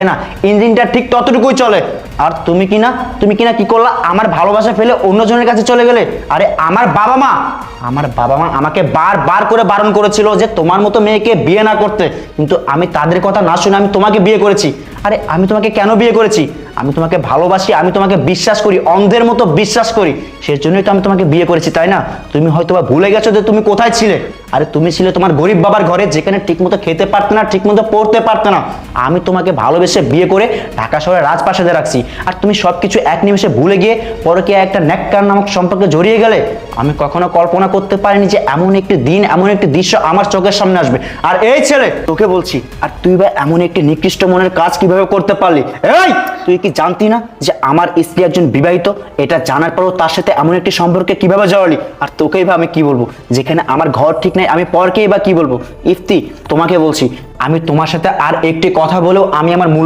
না, ইঞ্জিনটা ঠিক ততটুকুই চলে। আর তুমি কিনা কি করলা, আমার ভালোবাসা ফেলে অন্যজনের কাছে চলে গেলে। আরে আমার বাবা মা আমাকে বারবার করে বারণ করেছিল যে তোমার মতো মেয়েকে বিয়ে না করতে, কিন্তু আমি তাদের কথা না শুনে আমি তোমাকে বিয়ে করেছি। আরে আমি তোমাকে কেন বিয়ে করেছি? আমি তোমাকে ভালোবাসি, আমি তোমাকে বিশ্বাস করি, অন্ধের মতো বিশ্বাস করি, সেই জন্যই তো আমি তোমাকে বিয়ে করেছি, তাই না? তুমি হয়তো বা ভুলে গেছো যে তুমি কোথায় ছিলে। আরে তুমি ছিলে তোমার গরিব বাবার ঘরে, যেখানে ঠিকমতো খেতে পারতে না, ঠিকমতো পড়তে পারতে না। আমি তোমাকে ভালোবেসে বিয়ে করে ঢাকা শহরে রাজপ্রাসাদে রাখছি, আর তুমি সবকিছু এক নিমেষে ভুলে গিয়ে পরকীয়া একটা নেককার নামক সম্পর্কে জড়িয়ে গেলে। আমি কখনো কল্পনা করতে পারিনি যে এমন একটি দিন, এমন একটি দৃশ্য আমার চোখের সামনে আসবে। আর এই ছেলে, তোকে বলছি, আর তুই বা এমন একটি নিকৃষ্ট মনের কাজ কিভাবে করতে পারলি? এই, তুই কি জানতি না যে আমার স্ত্রী একজন বিবাহিত? এটা জানার পরও তার সাথে এমন একটি সম্পর্কে কিভাবে জড়ালি? আর তোকেই বা আমি কি বলবো, যেখানে আমার ঘর ঠিক নাই, আমি পরকেই বা কি বলবো? ইফতি, তোমাকে বলছি, আমি তোমার সাথে আর একটি কথা বলেও আমি আমার মূল্য